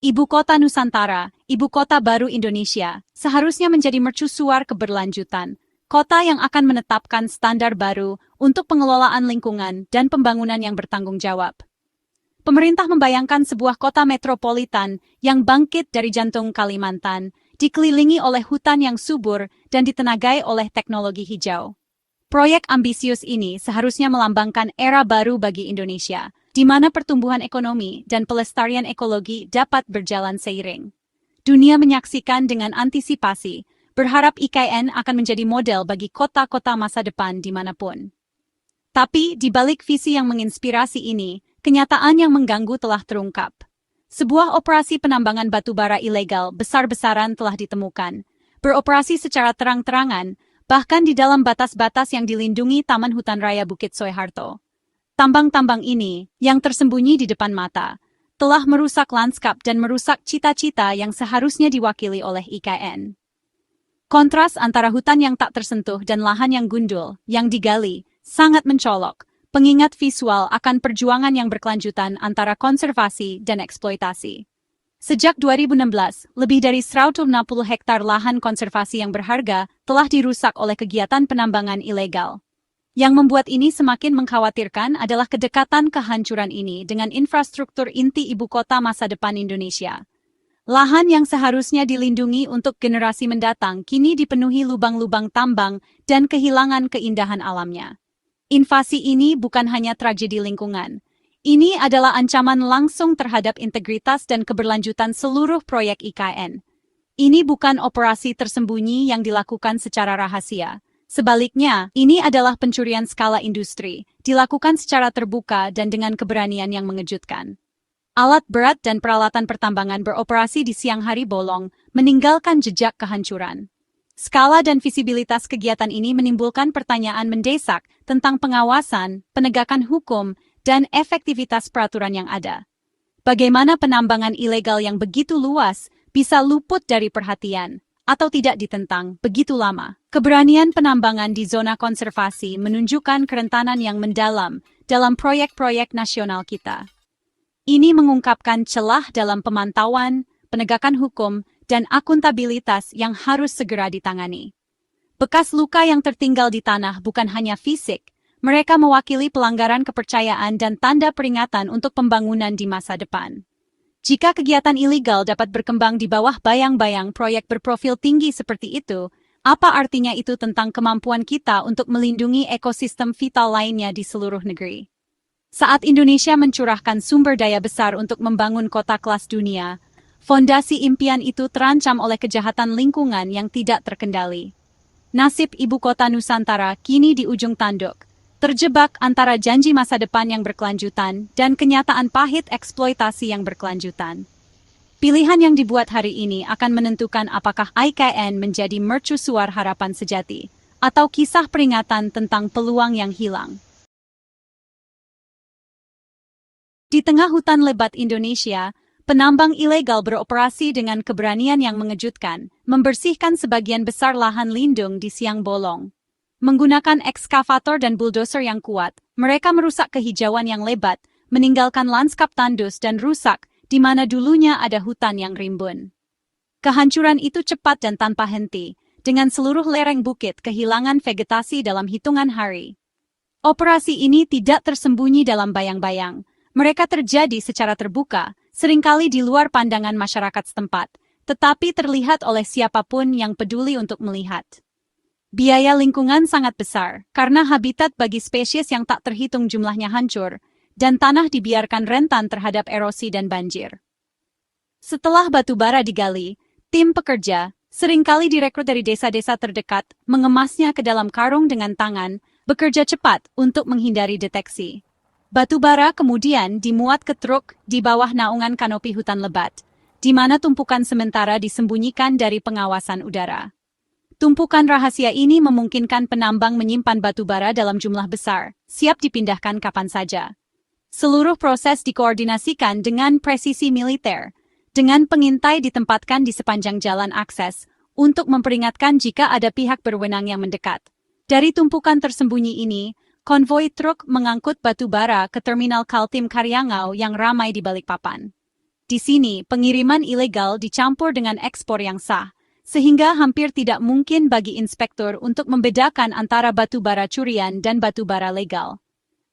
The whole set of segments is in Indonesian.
Ibu kota Nusantara, ibu kota baru Indonesia, seharusnya menjadi mercusuar keberlanjutan, kota yang akan menetapkan standar baru untuk pengelolaan lingkungan dan pembangunan yang bertanggung jawab. Pemerintah membayangkan sebuah kota metropolitan yang bangkit dari jantung Kalimantan, dikelilingi oleh hutan yang subur dan ditenagai oleh teknologi hijau. Proyek ambisius ini seharusnya melambangkan era baru bagi Indonesia, di mana pertumbuhan ekonomi dan pelestarian ekologi dapat berjalan seiring. Dunia menyaksikan dengan antisipasi, berharap IKN akan menjadi model bagi kota-kota masa depan dimanapun. Tapi di balik visi yang menginspirasi ini, kenyataan yang mengganggu telah terungkap. Sebuah operasi penambangan batu bara ilegal besar-besaran telah ditemukan, beroperasi secara terang-terangan, bahkan di dalam batas-batas yang dilindungi Taman Hutan Raya Bukit Soeharto. Tambang-tambang ini, yang tersembunyi di depan mata, telah merusak lanskap dan merusak cita-cita yang seharusnya diwakili oleh IKN. Kontras antara hutan yang tak tersentuh dan lahan yang gundul, yang digali, sangat mencolok, pengingat visual akan perjuangan yang berkelanjutan antara konservasi dan eksploitasi. Sejak 2016, lebih dari 160 hektar lahan konservasi yang berharga telah dirusak oleh kegiatan penambangan ilegal. Yang membuat ini semakin mengkhawatirkan adalah kedekatan kehancuran ini dengan infrastruktur inti ibu kota masa depan Indonesia. Lahan yang seharusnya dilindungi untuk generasi mendatang kini dipenuhi lubang-lubang tambang dan kehilangan keindahan alamnya. Invasi ini bukan hanya tragedi lingkungan. Ini adalah ancaman langsung terhadap integritas dan keberlanjutan seluruh proyek IKN. Ini bukan operasi tersembunyi yang dilakukan secara rahasia. Sebaliknya, ini adalah pencurian skala industri, dilakukan secara terbuka dan dengan keberanian yang mengejutkan. Alat berat dan peralatan pertambangan beroperasi di siang hari bolong, meninggalkan jejak kehancuran. Skala dan visibilitas kegiatan ini menimbulkan pertanyaan mendesak tentang pengawasan, penegakan hukum, dan efektivitas peraturan yang ada. Bagaimana penambangan ilegal yang begitu luas bisa luput dari perhatian atau tidak ditentang begitu lama? Keberanian penambangan di zona konservasi menunjukkan kerentanan yang mendalam dalam proyek-proyek nasional kita. Ini mengungkapkan celah dalam pemantauan, penegakan hukum, dan akuntabilitas yang harus segera ditangani. Bekas luka yang tertinggal di tanah bukan hanya fisik, mereka mewakili pelanggaran kepercayaan dan tanda peringatan untuk pembangunan di masa depan. Jika kegiatan ilegal dapat berkembang di bawah bayang-bayang proyek berprofil tinggi seperti itu, apa artinya itu tentang kemampuan kita untuk melindungi ekosistem vital lainnya di seluruh negeri? Saat Indonesia mencurahkan sumber daya besar untuk membangun kota kelas dunia, fondasi impian itu terancam oleh kejahatan lingkungan yang tidak terkendali. Nasib ibu kota Nusantara kini di ujung tanduk, terjebak antara janji masa depan yang berkelanjutan dan kenyataan pahit eksploitasi yang berkelanjutan. Pilihan yang dibuat hari ini akan menentukan apakah IKN menjadi mercusuar harapan sejati, atau kisah peringatan tentang peluang yang hilang. Di tengah hutan lebat Indonesia, penambang ilegal beroperasi dengan keberanian yang mengejutkan, membersihkan sebagian besar lahan lindung di siang bolong. Menggunakan ekskavator dan bulldozer yang kuat, mereka merusak kehijauan yang lebat, meninggalkan lanskap tandus dan rusak, di mana dulunya ada hutan yang rimbun. Kehancuran itu cepat dan tanpa henti, dengan seluruh lereng bukit kehilangan vegetasi dalam hitungan hari. Operasi ini tidak tersembunyi dalam bayang-bayang. Mereka terjadi secara terbuka, seringkali di luar pandangan masyarakat setempat, tetapi terlihat oleh siapapun yang peduli untuk melihat. Biaya lingkungan sangat besar, karena habitat bagi spesies yang tak terhitung jumlahnya hancur, dan tanah dibiarkan rentan terhadap erosi dan banjir. Setelah batu bara digali, tim pekerja, seringkali direkrut dari desa-desa terdekat, mengemasnya ke dalam karung dengan tangan, bekerja cepat untuk menghindari deteksi. Batu bara kemudian dimuat ke truk di bawah naungan kanopi hutan lebat, di mana tumpukan sementara disembunyikan dari pengawasan udara. Tumpukan rahasia ini memungkinkan penambang menyimpan batu bara dalam jumlah besar, siap dipindahkan kapan saja. Seluruh proses dikoordinasikan dengan presisi militer, dengan pengintai ditempatkan di sepanjang jalan akses, untuk memperingatkan jika ada pihak berwenang yang mendekat. Dari tumpukan tersembunyi ini, konvoi truk mengangkut batu bara ke terminal Kaltim Karyangau yang ramai di Balikpapan. Di sini, pengiriman ilegal dicampur dengan ekspor yang sah, sehingga hampir tidak mungkin bagi inspektur untuk membedakan antara batu bara curian dan batu bara legal.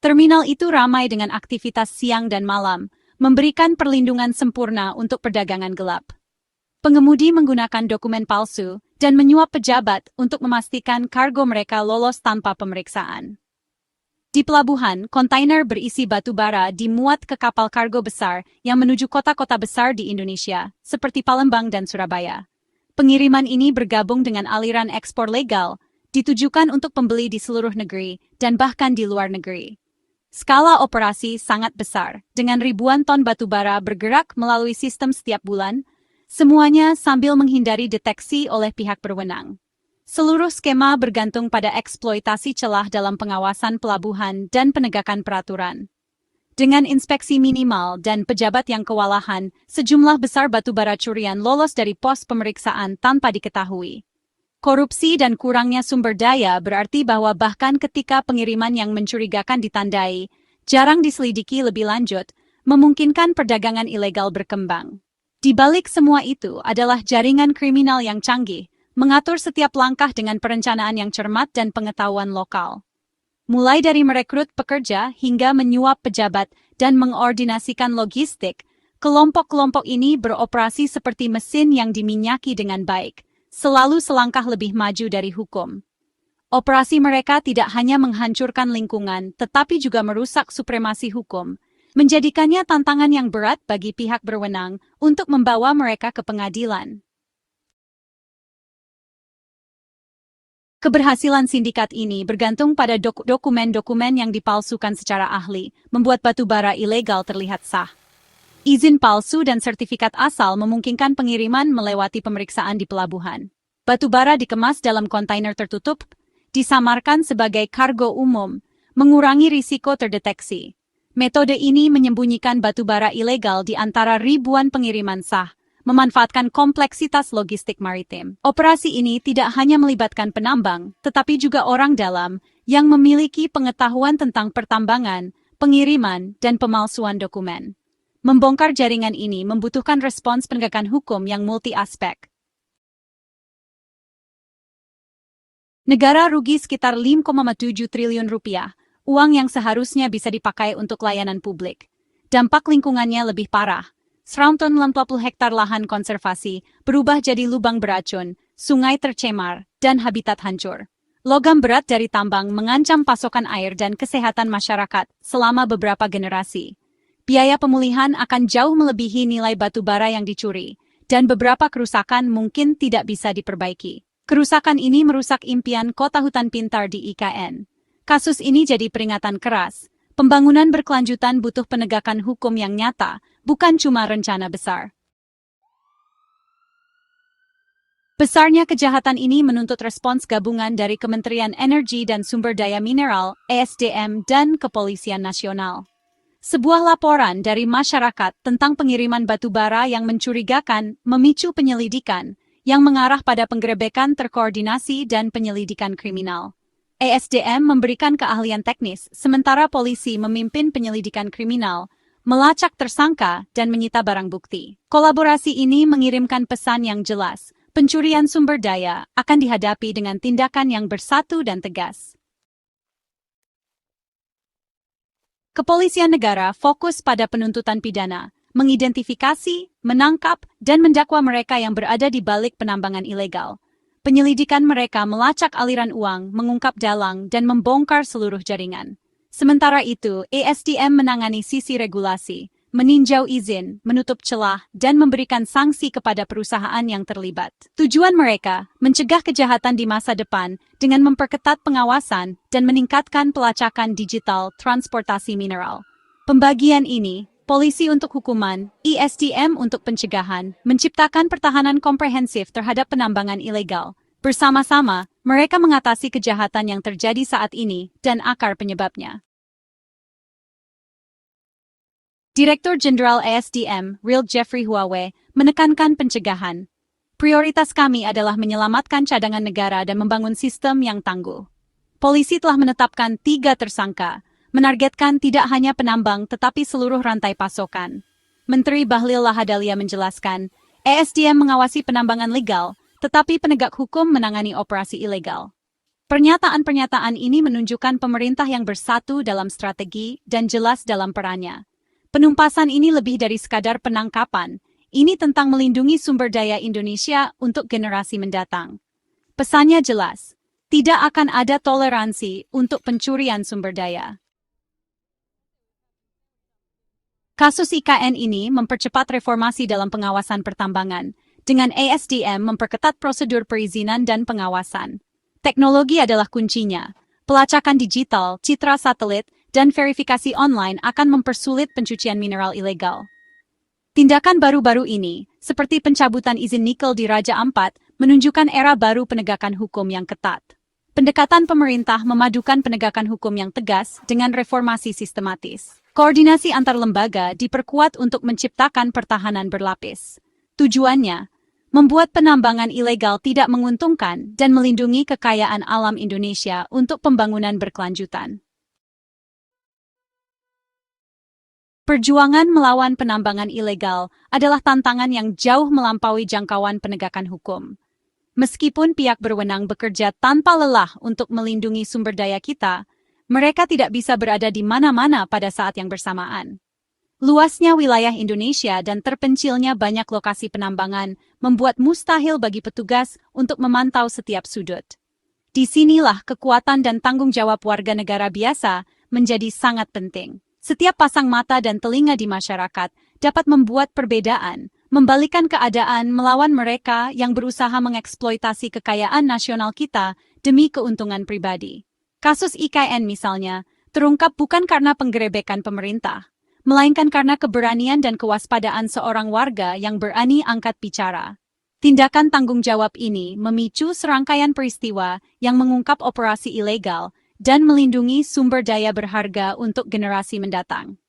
Terminal itu ramai dengan aktivitas siang dan malam, memberikan perlindungan sempurna untuk perdagangan gelap. Pengemudi menggunakan dokumen palsu dan menyuap pejabat untuk memastikan kargo mereka lolos tanpa pemeriksaan. Di pelabuhan, kontainer berisi batu bara dimuat ke kapal kargo besar yang menuju kota-kota besar di Indonesia, seperti Palembang dan Surabaya. Pengiriman ini bergabung dengan aliran ekspor legal, ditujukan untuk pembeli di seluruh negeri dan bahkan di luar negeri. Skala operasi sangat besar, dengan ribuan ton batu bara bergerak melalui sistem setiap bulan, semuanya sambil menghindari deteksi oleh pihak berwenang. Seluruh skema bergantung pada eksploitasi celah dalam pengawasan pelabuhan dan penegakan peraturan. Dengan inspeksi minimal dan pejabat yang kewalahan, sejumlah besar batu bara curian lolos dari pos pemeriksaan tanpa diketahui. Korupsi dan kurangnya sumber daya berarti bahwa bahkan ketika pengiriman yang mencurigakan ditandai, jarang diselidiki lebih lanjut, memungkinkan perdagangan ilegal berkembang. Di balik semua itu adalah jaringan kriminal yang canggih, mengatur setiap langkah dengan perencanaan yang cermat dan pengetahuan lokal. Mulai dari merekrut pekerja hingga menyuap pejabat dan mengordinasikan logistik, kelompok-kelompok ini beroperasi seperti mesin yang diminyaki dengan baik, selalu selangkah lebih maju dari hukum. Operasi mereka tidak hanya menghancurkan lingkungan, tetapi juga merusak supremasi hukum, menjadikannya tantangan yang berat bagi pihak berwenang untuk membawa mereka ke pengadilan. Keberhasilan sindikat ini bergantung pada dokumen-dokumen yang dipalsukan secara ahli, membuat batu bara ilegal terlihat sah. Izin palsu dan sertifikat asal memungkinkan pengiriman melewati pemeriksaan di pelabuhan. Batu bara dikemas dalam kontainer tertutup, disamarkan sebagai kargo umum, mengurangi risiko terdeteksi. Metode ini menyembunyikan batu bara ilegal di antara ribuan pengiriman sah, memanfaatkan kompleksitas logistik maritim. Operasi ini tidak hanya melibatkan penambang, tetapi juga orang dalam yang memiliki pengetahuan tentang pertambangan, pengiriman, dan pemalsuan dokumen. Membongkar jaringan ini membutuhkan respons penegakan hukum yang multi-aspek. Negara rugi sekitar 5,7 triliun rupiah, uang yang seharusnya bisa dipakai untuk layanan publik. Dampak lingkungannya lebih parah. 140 hektar lahan konservasi berubah jadi lubang beracun, sungai tercemar, dan habitat hancur. Logam berat dari tambang mengancam pasokan air dan kesehatan masyarakat selama beberapa generasi. Biaya pemulihan akan jauh melebihi nilai batu bara yang dicuri, dan beberapa kerusakan mungkin tidak bisa diperbaiki. Kerusakan ini merusak impian kota hutan pintar di IKN. Kasus ini jadi peringatan keras. Pembangunan berkelanjutan butuh penegakan hukum yang nyata, bukan cuma rencana besar. Besarnya kejahatan ini menuntut respons gabungan dari Kementerian Energi dan Sumber Daya Mineral, ESDM, dan Kepolisian Nasional. Sebuah laporan dari masyarakat tentang pengiriman batu bara yang mencurigakan memicu penyelidikan, yang mengarah pada penggerebekan terkoordinasi dan penyelidikan kriminal. ESDM memberikan keahlian teknis, sementara polisi memimpin penyelidikan kriminal, melacak tersangka, dan menyita barang bukti. Kolaborasi ini mengirimkan pesan yang jelas, pencurian sumber daya akan dihadapi dengan tindakan yang bersatu dan tegas. Kepolisian negara fokus pada penuntutan pidana, mengidentifikasi, menangkap, dan mendakwa mereka yang berada di balik penambangan ilegal. Penyelidikan mereka melacak aliran uang, mengungkap dalang, dan membongkar seluruh jaringan. Sementara itu, ESDM menangani sisi regulasi, meninjau izin, menutup celah, dan memberikan sanksi kepada perusahaan yang terlibat. Tujuan mereka, mencegah kejahatan di masa depan dengan memperketat pengawasan dan meningkatkan pelacakan digital transportasi mineral. Pembagian ini, polisi untuk hukuman, ESDM untuk pencegahan, menciptakan pertahanan komprehensif terhadap penambangan ilegal. Bersama-sama, mereka mengatasi kejahatan yang terjadi saat ini dan akar penyebabnya. Direktur Jenderal ESDM, Real Jeffrey Huawei, menekankan pencegahan. Prioritas kami adalah menyelamatkan cadangan negara dan membangun sistem yang tangguh. Polisi telah menetapkan 3 tersangka, menargetkan tidak hanya penambang tetapi seluruh rantai pasokan. Menteri Bahlil Lahadalia menjelaskan, ESDM mengawasi penambangan legal, tetapi penegak hukum menangani operasi ilegal. Pernyataan-pernyataan ini menunjukkan pemerintah yang bersatu dalam strategi dan jelas dalam perannya. Penumpasan ini lebih dari sekadar penangkapan, ini tentang melindungi sumber daya Indonesia untuk generasi mendatang. Pesannya jelas, tidak akan ada toleransi untuk pencurian sumber daya. Kasus IKN ini mempercepat reformasi dalam pengawasan pertambangan, dengan ESDM memperketat prosedur perizinan dan pengawasan. Teknologi adalah kuncinya. Pelacakan digital, citra satelit, dan verifikasi online akan mempersulit pencucian mineral ilegal. Tindakan baru-baru ini, seperti pencabutan izin nikel di Raja Ampat, menunjukkan era baru penegakan hukum yang ketat. Pendekatan pemerintah memadukan penegakan hukum yang tegas dengan reformasi sistematis. Koordinasi antar lembaga diperkuat untuk menciptakan pertahanan berlapis. Tujuannya, membuat penambangan ilegal tidak menguntungkan dan melindungi kekayaan alam Indonesia untuk pembangunan berkelanjutan. Perjuangan melawan penambangan ilegal adalah tantangan yang jauh melampaui jangkauan penegakan hukum. Meskipun pihak berwenang bekerja tanpa lelah untuk melindungi sumber daya kita, mereka tidak bisa berada di mana-mana pada saat yang bersamaan. Luasnya wilayah Indonesia dan terpencilnya banyak lokasi penambangan membuat mustahil bagi petugas untuk memantau setiap sudut. Disinilah kekuatan dan tanggung jawab warga negara biasa menjadi sangat penting. Setiap pasang mata dan telinga di masyarakat dapat membuat perbedaan, membalikan keadaan melawan mereka yang berusaha mengeksploitasi kekayaan nasional kita demi keuntungan pribadi. Kasus IKN misalnya, terungkap bukan karena penggerebekan pemerintah, melainkan karena keberanian dan kewaspadaan seorang warga yang berani angkat bicara. Tindakan tanggung jawab ini memicu serangkaian peristiwa yang mengungkap operasi ilegal dan melindungi sumber daya berharga untuk generasi mendatang.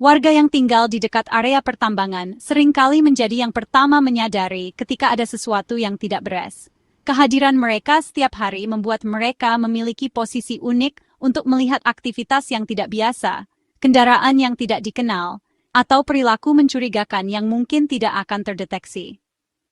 Warga yang tinggal di dekat area pertambangan seringkali menjadi yang pertama menyadari ketika ada sesuatu yang tidak beres. Kehadiran mereka setiap hari membuat mereka memiliki posisi unik untuk melihat aktivitas yang tidak biasa, kendaraan yang tidak dikenal, atau perilaku mencurigakan yang mungkin tidak akan terdeteksi.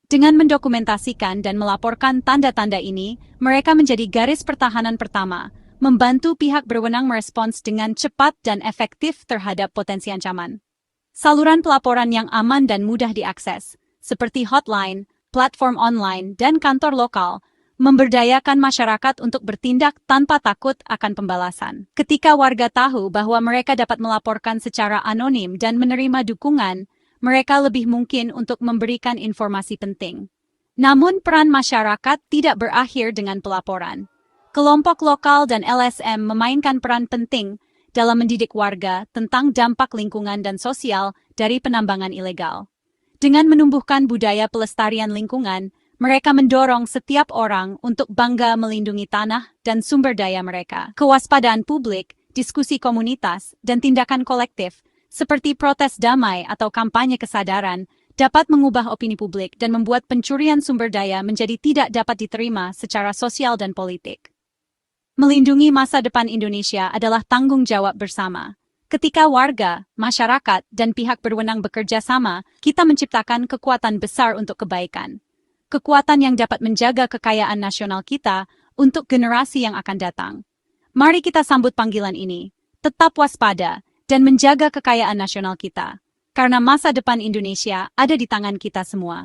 Dengan mendokumentasikan dan melaporkan tanda-tanda ini, mereka menjadi garis pertahanan pertama, membantu pihak berwenang merespons dengan cepat dan efektif terhadap potensi ancaman. Saluran pelaporan yang aman dan mudah diakses, seperti hotline, platform online, dan kantor lokal, memberdayakan masyarakat untuk bertindak tanpa takut akan pembalasan. Ketika warga tahu bahwa mereka dapat melaporkan secara anonim dan menerima dukungan, mereka lebih mungkin untuk memberikan informasi penting. Namun peran masyarakat tidak berakhir dengan pelaporan. Kelompok lokal dan LSM memainkan peran penting dalam mendidik warga tentang dampak lingkungan dan sosial dari penambangan ilegal. Dengan menumbuhkan budaya pelestarian lingkungan, mereka mendorong setiap orang untuk bangga melindungi tanah dan sumber daya mereka. Kewaspadaan publik, diskusi komunitas, dan tindakan kolektif, seperti protes damai atau kampanye kesadaran, dapat mengubah opini publik dan membuat pencurian sumber daya menjadi tidak dapat diterima secara sosial dan politik. Melindungi masa depan Indonesia adalah tanggung jawab bersama. Ketika warga, masyarakat, dan pihak berwenang bekerja sama, kita menciptakan kekuatan besar untuk kebaikan. Kekuatan yang dapat menjaga kekayaan nasional kita untuk generasi yang akan datang. Mari kita sambut panggilan ini, tetap waspada, dan menjaga kekayaan nasional kita. Karena masa depan Indonesia ada di tangan kita semua.